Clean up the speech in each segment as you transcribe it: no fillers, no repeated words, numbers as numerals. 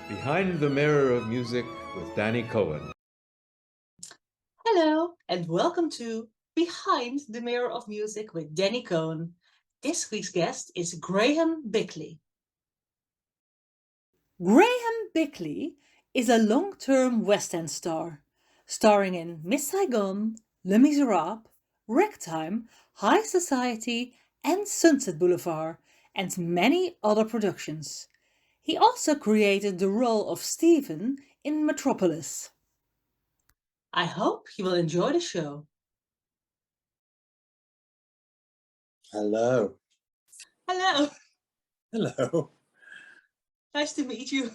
Behind the Mirror of Music with Dannii Cohen. Hello, and welcome to Behind the Mirror of Music with Dannii Cohn. This week's guest is Graham Bickley. Graham Bickley is a long-term West End star, starring in Miss Saigon, Les Misérables, Ragtime, High Society, and Sunset Boulevard, and many other productions. He also created the role of Stephen in Metropolis. I hope you will enjoy the show. Hello. Hello, Hello. nice to meet you.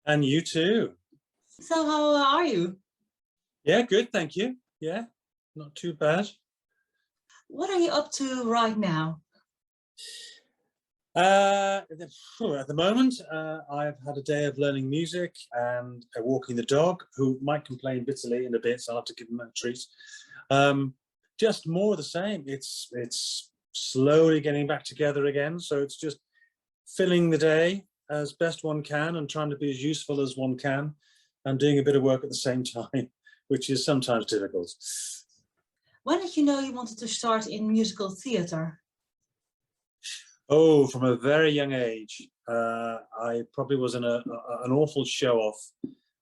And you too. So, how are you? Yeah, good, thank you. Yeah, not too bad. What are you up to right now? At the moment, I've had a day of learning music and walking the dog, who might complain bitterly in a bit, so I'll have to give him a treat. Just more of the same. It's slowly getting back together again, so it's just filling the day as best one can and trying to be as useful as one can and doing a bit of work at the same time, which is sometimes difficult. When did you know you wanted to start in musical theatre? Oh, from a very young age. I probably was an awful show-off,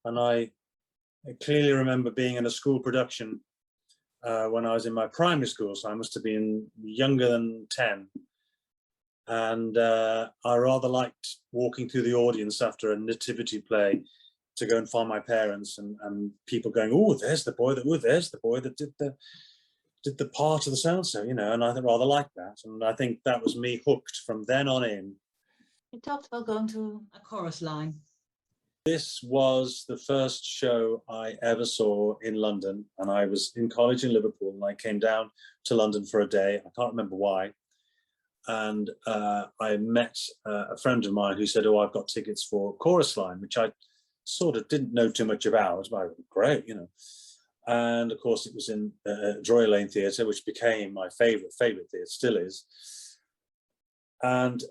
and I clearly remember being in a school production when I was in my primary school, so I must have been younger than 10. And I rather liked walking through the audience after a nativity play to go and find my parents, and people going, "Oh, there's the boy that did the part of the so-and-so," and I rather liked that. And I think that was me hooked from then on in. You talked about going to a chorus line. This was the first show I ever saw in London, and I was in college in Liverpool, and I came down to London for a day. I can't remember why. And I met a friend of mine who said, "Oh, I've got tickets for Chorus Line," which I sort of didn't know too much about. But great, And of course, it was in Drury Lane Theatre, which became my favourite theatre, still is. And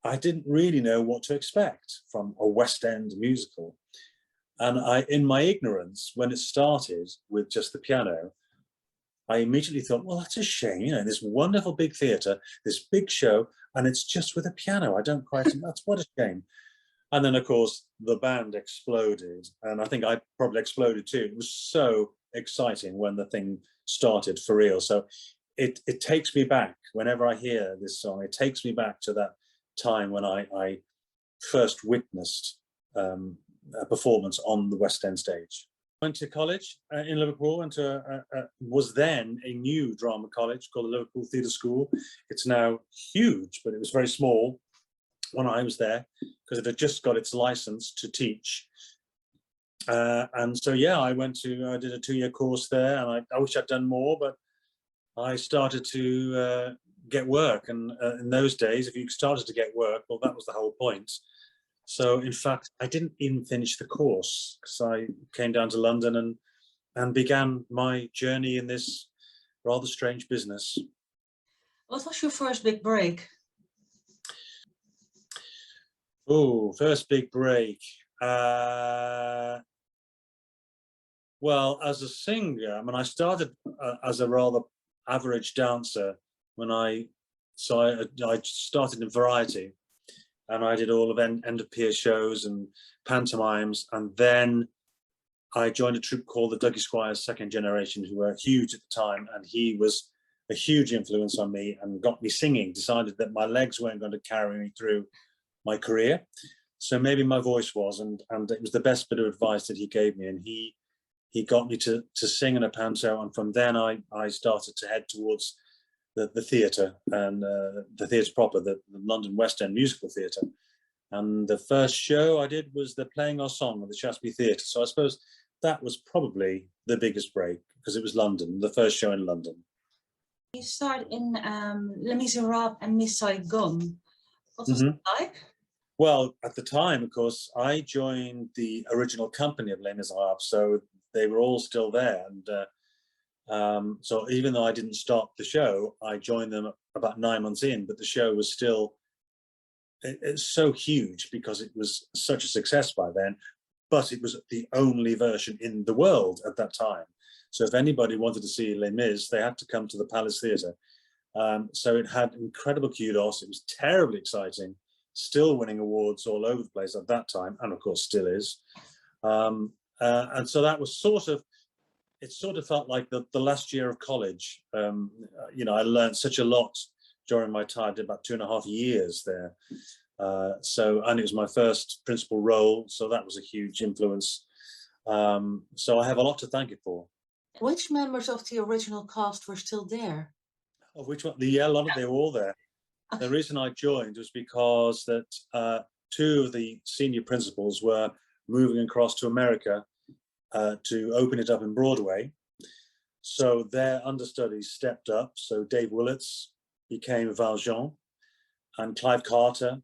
I didn't really know what to expect from a West End musical. And in my ignorance, when it started with just the piano, I immediately thought, well, that's a shame, this wonderful big theatre, this big show, and it's just with a piano. I don't quite, that's what a shame. And then, of course, the band exploded, and I think I probably exploded too. It was so exciting when the thing started for real. So it takes me back, whenever I hear this song, it takes me back to that time when I first witnessed a performance on the West End stage. Went to college in Liverpool, and was then a new drama college called the Liverpool Theatre School. It's now huge, but it was very small when I was there because it had just got its license to teach. And so, yeah, I did a 2-year course there, and I wish I'd done more, but I started to get work. And in those days, if you started to get work, well, that was the whole point. So, in fact, I didn't even finish the course because I came down to London and began my journey in this rather strange business. What was your first big break? Oh, first big break. Well, as a singer, I started as a rather average dancer when I started in Variety. And I did all of end of pier shows and pantomimes. And then I joined a troupe called the Dougie Squires Second Generation, who were huge at the time. And he was a huge influence on me and got me singing, decided that my legs weren't going to carry me through my career. So maybe my voice was, and it was the best bit of advice that he gave me. And he got me to sing in a panto. And from then I started to head towards the theatre, and the theatre proper, the London West End Musical Theatre. And the first show I did was the Playing Our Song at the Shaftesbury Theatre. So I suppose that was probably the biggest break because it was London, the first show in London. You started in Les Misérables and Miss Saigon. What was it like? Well, at the time, of course, I joined the original company of Les Misérables, so they were all still there. And so even though I didn't start the show, I joined them about 9 months in, but the show was still it's so huge because it was such a success by then, but it was the only version in the world at that time. So if anybody wanted to see Les Mis, they had to come to the Palace Theatre. So it had incredible kudos. It was terribly exciting, still winning awards all over the place at that time, and of course still is. And so that was it sort of felt like the last year of college. You know, I learned such a lot during my time. I did about 2.5 years there. And it was my first principal role, so that was a huge influence. So I have a lot to thank it for. Which members of the original cast were still there? Of which one? A lot of they were all there. The reason I joined was because that 2 of the senior principals were moving across to America to open it up in Broadway. So their understudies stepped up. So Dave Willits became Valjean, and Clive Carter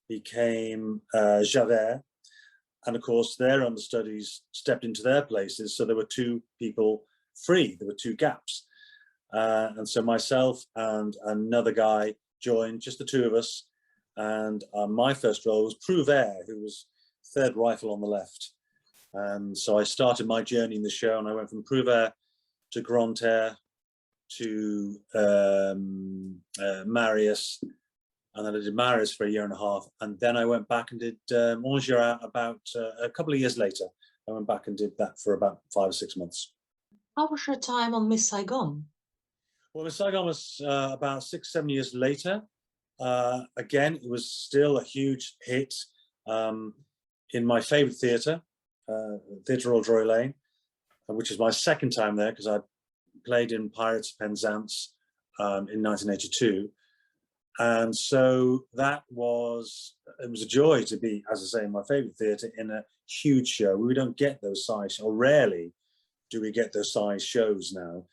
became Javert. And of course, their understudies stepped into their places. So there were 2 people free. There were 2 gaps. And so myself and another guy joined, just the 2 of us. And my first role was Prouvaire, who was 3rd rifle on the left. And so I started my journey in the show, and I went from Prouvaire to Grantaire to Marius. And then I did Marius for 1.5 years. And then I went back and did Montgerat about a couple of years later. I went back and did that for about 5 or 6 months. How was your time on Miss Saigon? Well, Miss Saigon was about 6, 7 years later. Again, it was still a huge hit in my favourite theatre, Theatre Royal Drury Lane, which is my second time there because I played in Pirates of Penzance in 1982. And so it was a joy to be, as I say, in my favourite theatre in a huge show. We don't get those size, or rarely do we get those size shows now.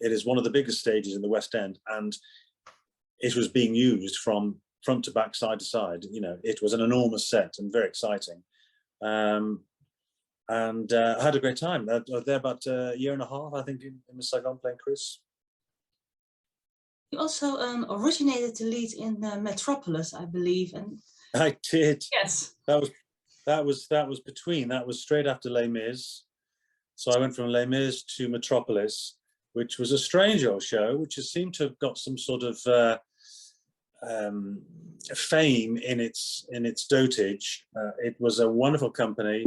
It is one of the biggest stages in the West End, and it was being used from front to back, side to side. You know, it was an enormous set and very exciting. And I had a great time. I was there about 1.5 years, I think, in Miss Saigon playing Chris. You also originated the lead in Metropolis, I believe. And I did. yes, that was straight after Les Mis. So I went from Les Mis to Metropolis, which was a strange old show, which has seemed to have got some sort of fame in its dotage. It was a wonderful company.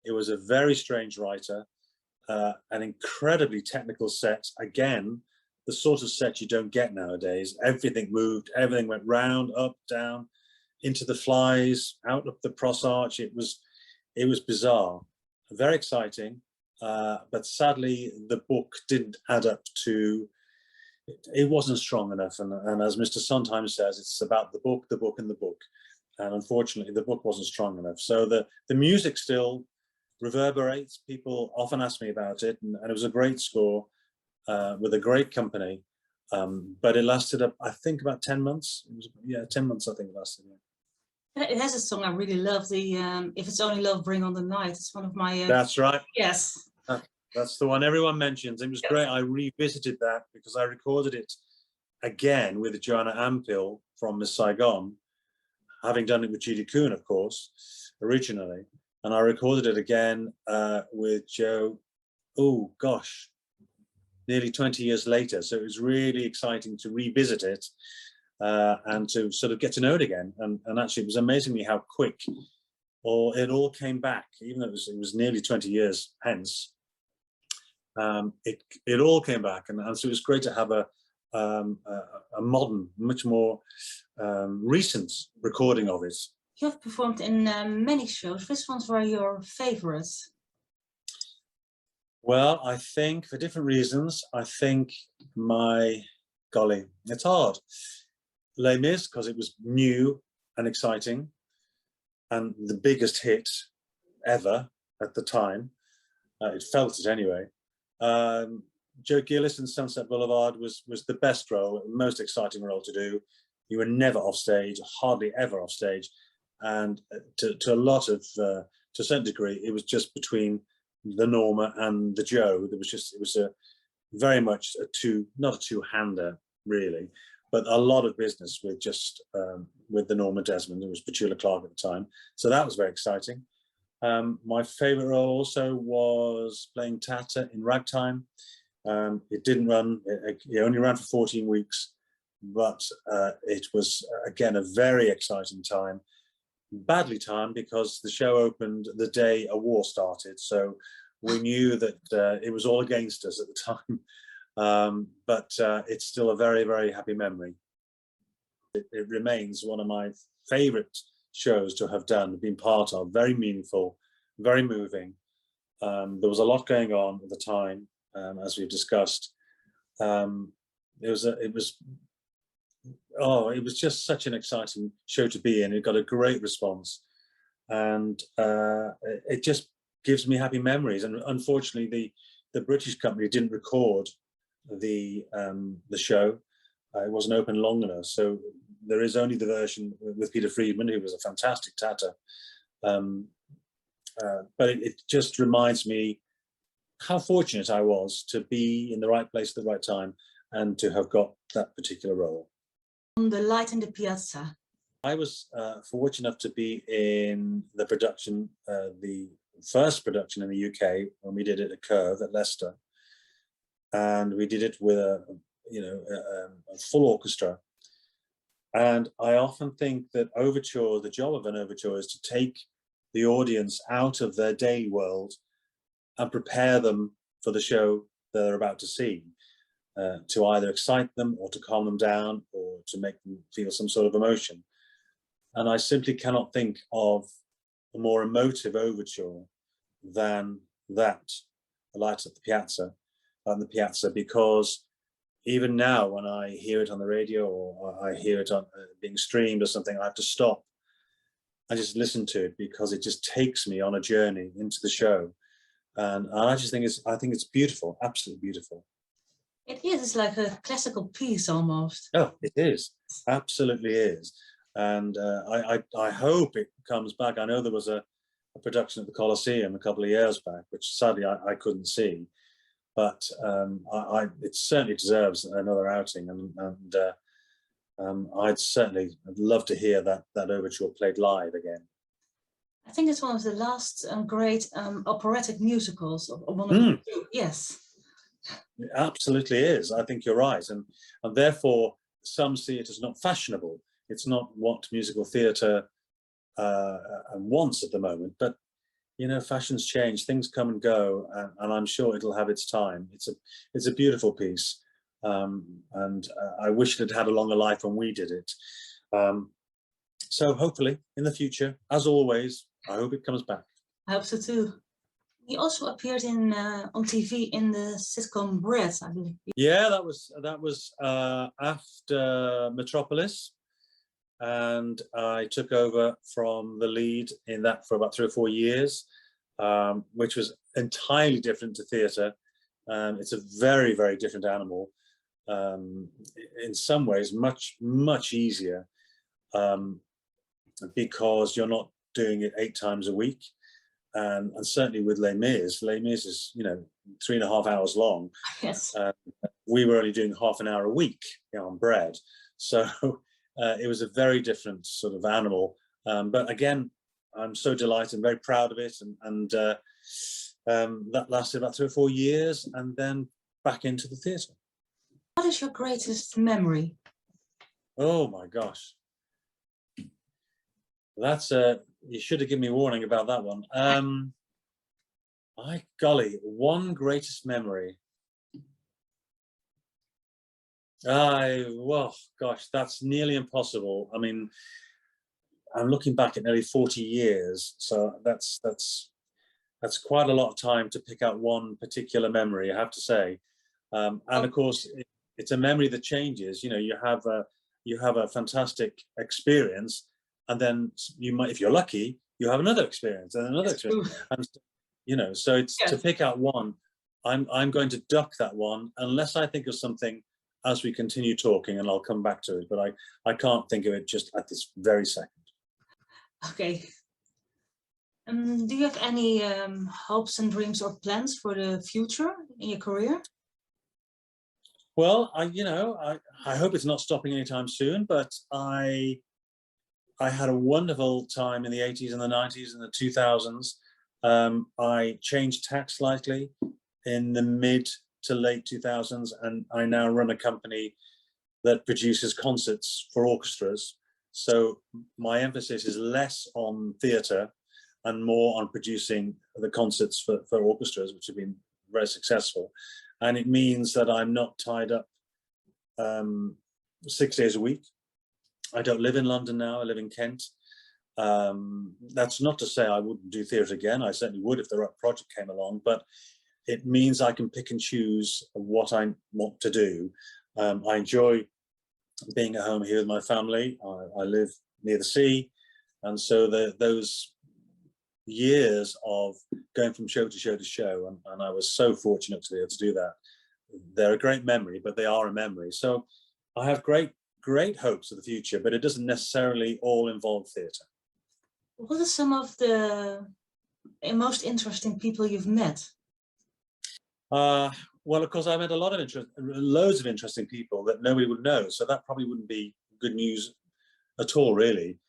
It was a very strange writer, an incredibly technical set. Again, the sort of set you don't get nowadays. Everything moved, everything went round, up, down, into the flies, out up the cross arch. It was bizarre, very exciting. But sadly, the book didn't add up to, it wasn't strong enough. And as Mr. Sondheim says, it's about the book, and the book. And unfortunately, the book wasn't strong enough. So the music still reverberates. People often ask me about it, and it was a great score with a great company. But it lasted, I think, about 10 months. It was, 10 months, I think it lasted. Yeah. it has a song I really love. The If It's Only Love, Bring on the Night. It's one of my. That's right. Yes. That's the one everyone mentions. It was great. I revisited that because I recorded it again with Joanna Ampil from Miss Saigon, having done it with Judy Kuhn, of course, originally. And I recorded it again with Joe, oh gosh, nearly 20 years later. So it was really exciting to revisit it and to sort of get to know it again. And actually, it was amazingly how quick it all came back, even though it was nearly 20 years hence. It all came back, and so it was great to have a modern, much more recent recording of it. You have performed in many shows. Which ones were your favorites? Well, I think for different reasons. I think golly, it's hard. Les Mis, because it was new and exciting, and the biggest hit ever at the time. It felt it anyway. Joe Gillis in Sunset Boulevard was the best role, most exciting role to do. You were never off stage, hardly ever off stage, and to a certain degree, it was just between the Norma and the Joe. It was a very much not a two-hander really. but a lot of business with just with the Norma Desmond, who was Petula Clark at the time. So that was very exciting. My favorite role also was playing Tata in Ragtime. It didn't run, it only ran for 14 weeks, but it was, again, a very exciting time. Badly timed because the show opened the day a war started. So we knew that it was all against us at the time. But it's still a very, very happy memory. It remains one of my favorite shows to have done, been part of. Very meaningful, very moving. There was a lot going on at the time, as we've discussed. It was just such an exciting show to be in. It got a great response, and it just gives me happy memories. And unfortunately, the British company didn't record the show. It wasn't open long enough, so there is only the version with Peter Friedman, who was a fantastic Tata. But it just reminds me how fortunate I was to be in the right place at the right time and to have got that particular role. The Light in the Piazza. I was fortunate enough to be in the production, the first production in the UK, when we did it at Curve at Leicester, and we did it with a full orchestra. And I often think that the job of an overture is to take the audience out of their daily world and prepare them for the show they're about to see, to either excite them or to calm them down or to make them feel some sort of emotion. And I simply cannot think of a more emotive overture than that, The Light at the Piazza, because even now when I hear it on the radio or I hear it on being streamed or something, I have to stop and just listen to it because it just takes me on a journey into the show. And I just think it's beautiful, absolutely beautiful. It is. It's like a classical piece almost. Oh, it is. Absolutely is. And I hope it comes back. I know there was a production at the Coliseum a couple of years back, which sadly I couldn't see. But it certainly deserves another outing. And I'd love to hear that overture played live again. I think it's one of the last great operatic musicals. One of the two. Yes. It absolutely is. I think you're right. And therefore, some see it as not fashionable. It's not what musical theatre wants at the moment. But, fashions change, things come and go, and I'm sure it'll have its time. It's a beautiful piece. And I wish it had had a longer life when we did it. So hopefully, in the future, as always, I hope it comes back. I hope so too. He also appeared on TV in the sitcom Bread, I believe. Yeah, that was after Metropolis, and I took over from the lead in that for about 3 or 4 years, which was entirely different to theatre. It's a very, very different animal. In some ways, much, much easier, because you're not doing it 8 times a week. And certainly with Les Mis is 3.5 hours long. Yes. We were only doing half an hour a week on Bread, so it was a very different sort of animal. But again, I'm so delighted and very proud of it, and that lasted about 3 or 4 years, and then back into the theatre. What is your greatest memory? Oh my gosh, that's you should have given me a warning about that one. My golly, one greatest memory. Well, gosh, that's nearly impossible. I mean, I'm looking back at nearly 40 years, so that's quite a lot of time to pick out one particular memory, I have to say. And of course, it's a memory that changes. You have a fantastic experience, and then you might, if you're lucky, you have another experience and another experience. And, so it's to pick out one. I'm going to duck that one unless I think of something as we continue talking, and I'll come back to it. But I can't think of it just at this very second. Okay. Do you have any hopes and dreams or plans for the future in your career? Well, I hope it's not stopping anytime soon, but I had a wonderful time in the 80s and the 90s and the 2000s. I changed tack slightly in the mid to late 2000s, and I now run a company that produces concerts for orchestras. So my emphasis is less on theatre and more on producing the concerts for orchestras, which have been very successful. And it means that I'm not tied up 6 days a week. I don't live in London now, I live in Kent. That's not to say I wouldn't do theatre again. I certainly would if the right project came along, but it means I can pick and choose what I want to do. I enjoy being at home here with my family. I live near the sea, and so those years of going from show to show to show, and I was so fortunate to be able to do that. They're a great memory, but they are a memory. So I have great hopes for the future, but it doesn't necessarily all involve theatre. What are some of the most interesting people you've met? Well, of course, I met loads of interesting people that nobody would know, so that probably wouldn't be good news at all, really.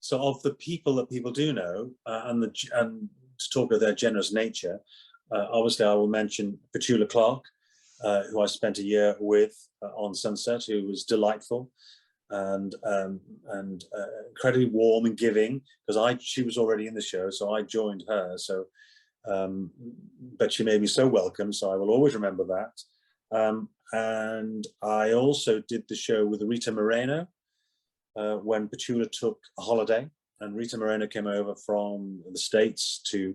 So of the people that people do know, and to talk of their generous nature, obviously I will mention Petula Clark, who I spent a year with on Sunset, who was delightful and incredibly warm and giving, because she was already in the show, so I joined her. So, but she made me so welcome, so I will always remember that. And I also did the show with Rita Moreno when Petula took a holiday, and Rita Moreno came over from the States to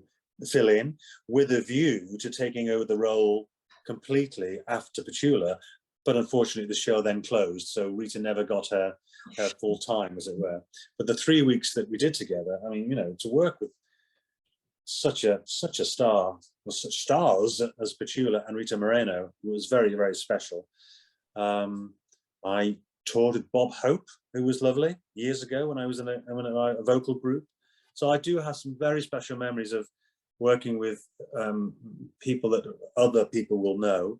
fill in with a view to taking over the role completely after Petula, but unfortunately the show then closed, so Rita never got her full time, as it were. But the 3 weeks that we did together, I mean, to work with such a star, or such stars as Petula and Rita Moreno, was very, very special. I toured with Bob Hope, who was lovely, years ago when I was in a vocal group. So I do have some very special memories of working with people that other people will know.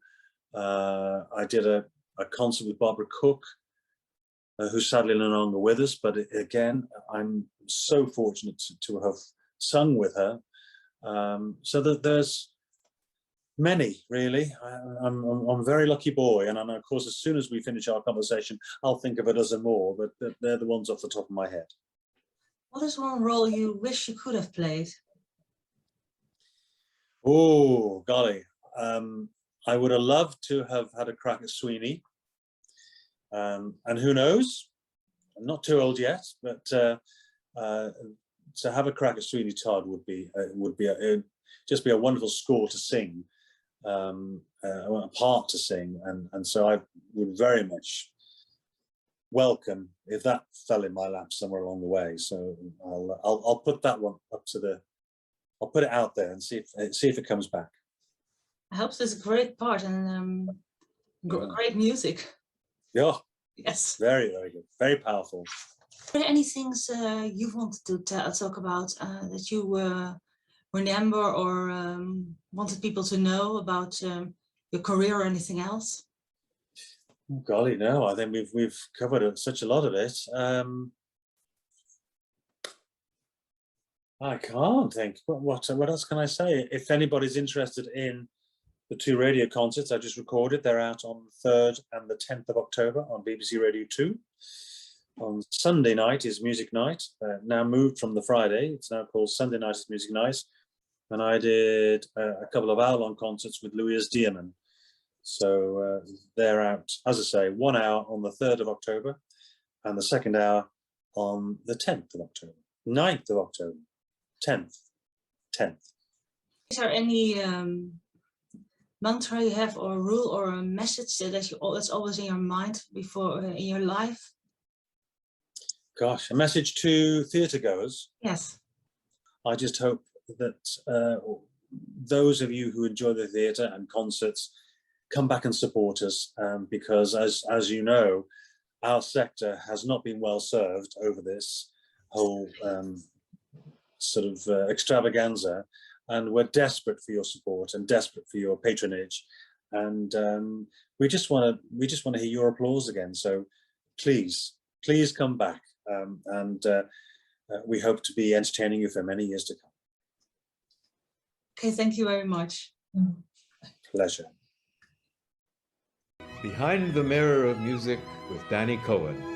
I did a concert with Barbara Cook, who's sadly no longer with us, but again, I'm so fortunate to have sung with her. So that there's many, really. I'm a very lucky boy, and of course, as soon as we finish our conversation, I'll think of a dozen more, but they're the ones off the top of my head. What is one role you wish you could have played? Oh, golly. I would have loved to have had a crack at Sweeney. And who knows? I'm not too old yet, but to have a crack at Sweeney Todd would just be a wonderful score to sing, a part to sing, and so I would very much welcome if that fell in my lap somewhere along the way. So I'll put that one up to I'll put it out there and see if it comes back. I hope it's a great part and great music. Yeah. Yes. Very, very good. Very powerful. Are there any things you want to talk about that you remember or wanted people to know about your career or anything else? Oh, golly, no. I think we've covered such a lot of it. I can't think. What else can I say? If anybody's interested in the 2 radio concerts I just recorded, they're out on the 3rd and the 10th of October on BBC Radio 2. On Sunday night is Music Night, now moved from the Friday. It's now called Sunday Night is Music Night. And I did a couple of hour-long concerts with Louise Dierman. So they're out, as I say, 1 hour on the 3rd of October and the 2nd hour on the 10th of October, 9th of October, 10th. Is there any mantra you have, or a rule, or a message that's always in your mind before in your life? Gosh, a message to theatre goers. Yes. I just hope that those of you who enjoy the theatre and concerts come back and support us, because as you know, our sector has not been well served over this whole sort of extravaganza, and we're desperate for your support and desperate for your patronage. and we just want to hear your applause again. So please come back, and we hope to be entertaining you for many years to come. Okay, thank you very much. Pleasure. Behind the Mirror of Music with Dannii Cohen.